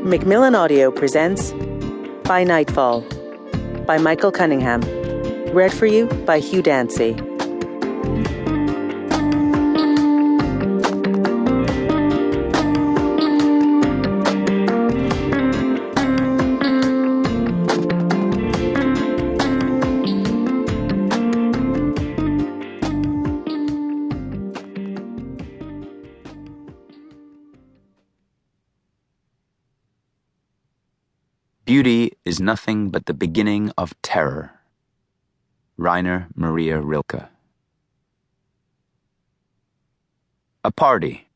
Macmillan Audio presents By Nightfall by Michael Cunningham. Read for you by Hugh Dancy. Beauty is nothing but the beginning of terror. Rainer Maria Rilke. A party.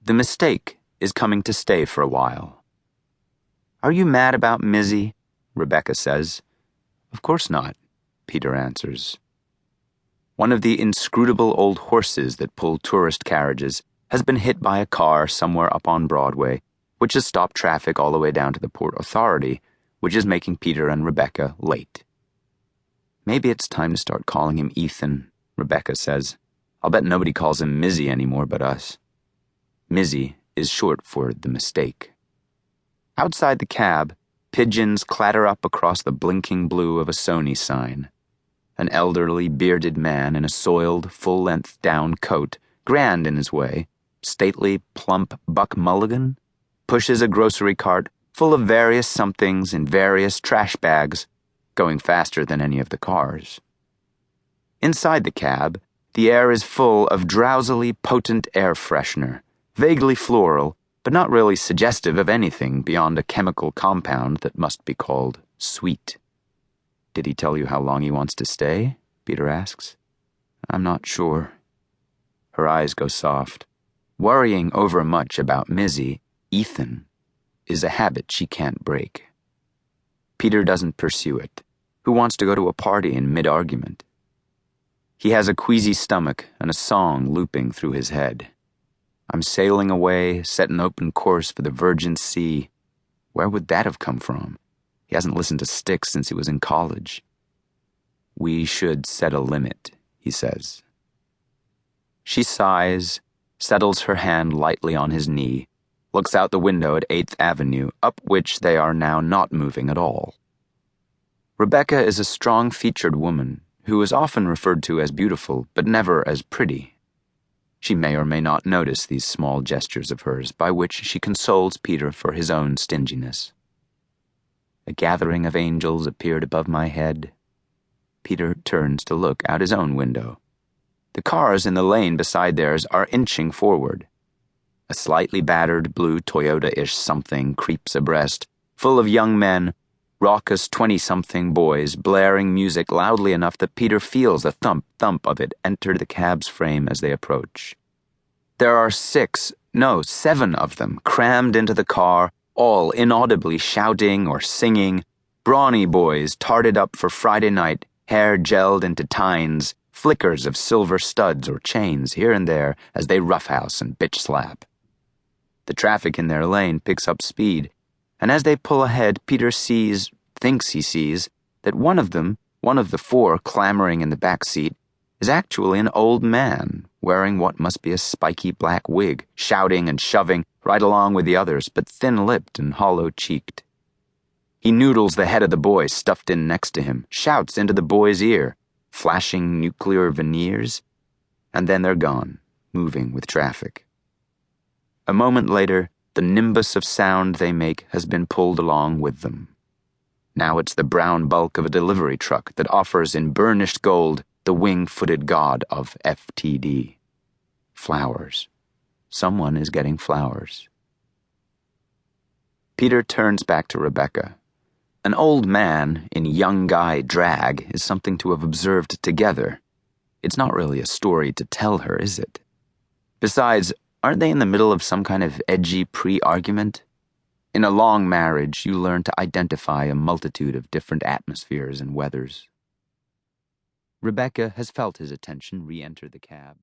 The mistake is coming to stay for a while. Are you mad about Mizzy? Rebecca says. Of course not, Peter answers. One of the inscrutable old horses that pull tourist carriages has been hit by a car somewhere up on Broadway, which has stopped traffic all the way down to the Port Authority, which is making Peter and Rebecca late. Maybe it's time to start calling him Ethan, Rebecca says. I'll bet nobody calls him Mizzy anymore but us. Mizzy is short for the mistake. Outside the cab, pigeons clatter up across the blinking blue of a Sony sign. An elderly, bearded man in a soiled, full-length down coat, grand in his way, stately, plump Buck Mulligan, pushes a grocery cart full of various somethings in various trash bags, going faster than any of the cars. Inside the cab, the air is full of drowsily potent air freshener, vaguely floral, but not really suggestive of anything beyond a chemical compound that must be called sweet. Did he tell you how long he wants to stay? Peter asks. I'm not sure. Her eyes go soft. Worrying overmuch about Mizzy, Ethan, is a habit she can't break. Peter doesn't pursue it. Who wants to go to a party in mid-argument? He has a queasy stomach and a song looping through his head. I'm sailing away, set an open course for the Virgin Sea. Where would that have come from? He hasn't listened to Styx since he was in college. We should set a limit, he says. She sighs, settles her hand lightly on his knee, looks out the window at 8th Avenue, up which they are now not moving at all. Rebecca is a strong-featured woman who is often referred to as beautiful, but never as pretty. She may or may not notice these small gestures of hers by which she consoles Peter for his own stinginess. A gathering of angels appeared above my head. Peter turns to look out his own window. The cars in the lane beside theirs are inching forward. A slightly battered blue Toyota-ish something creeps abreast, full of young men, raucous 20-something boys blaring music loudly enough that Peter feels the thump-thump of it enter the cab's frame as they approach. There are 7 of them crammed into the car, all inaudibly shouting or singing, brawny boys tarted up for Friday night, hair gelled into tines, flickers of silver studs or chains here and there as they roughhouse and bitch-slap. The traffic in their lane picks up speed, and as they pull ahead, Peter thinks he sees, that one of the 4 clamoring in the back seat, is actually an old man wearing what must be a spiky black wig, shouting and shoving right along with the others, but thin-lipped and hollow-cheeked. He noodles the head of the boy stuffed in next to him, shouts into the boy's ear, flashing nuclear veneers, and then they're gone, moving with traffic. A moment later, the nimbus of sound they make has been pulled along with them. Now it's the brown bulk of a delivery truck that offers in burnished gold the wing-footed god of FTD. Flowers. Someone is getting flowers. Peter turns back to Rebecca. An old man in young guy drag is something to have observed together. It's not really a story to tell her, is it? Besides, aren't they in the middle of some kind of edgy pre-argument? In a long marriage, you learn to identify a multitude of different atmospheres and weathers. Rebecca has felt his attention re-enter the cab.